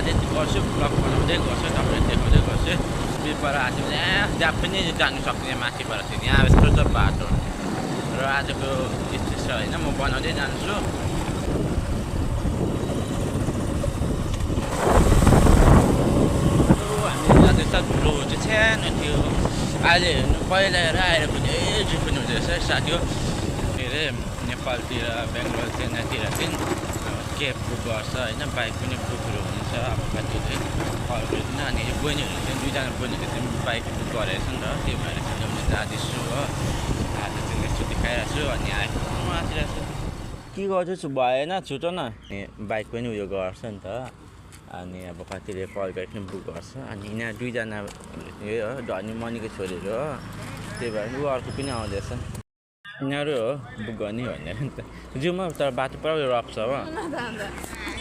आज गर्छु ब्लग बनाउँदै गर्छु तपाईँले देखाउँदै गर्छु बिरपर आज जहाँ पनि जानु सक्ने माथिबाट चाहिँ यहाँ यस्तो छ बाटो र आजको यस्तो छ होइन म बनाउँदै जान्छु हामी जाँदैछ धुलो चाहिँ सानो थियो अहिले हेर्नु पहिला हेर आएर पनि पनि हुँदो रहेछ साथी के अरे नेपालतिर बेङ्गलोर चेन्नाईतिर चाहिँ क्याब बुक गर्छ होइन बाइक पनि बुकहरू हुन्छ अब कति चाहिँ अर्को दिन अनि बहिनीहरू चाहिँ दुईजना बहिनीहरू चाहिँ बाइक बुक गरेको छ नि त त्यही भएर किनभने जाँदैछु हो आज चाहिँ छुट्टी खाइरहेको छु अनि आइपुग्नु आँटिरहेको छु के गर्छु भएन छुटो न बाइक पनि उयो गर्छ नि त अनि अब कतिले कल गरेर बुक गर्छ अनि यहाँ दुईजना यही हो धनी मनीको छोरीहरू हो त्यही भएर ऊ अर्को पनि आउँदैछ यिनीहरू हो बुक गर्ने भनेर नि त जाउँ तर बाटो पुरा रफ छ हो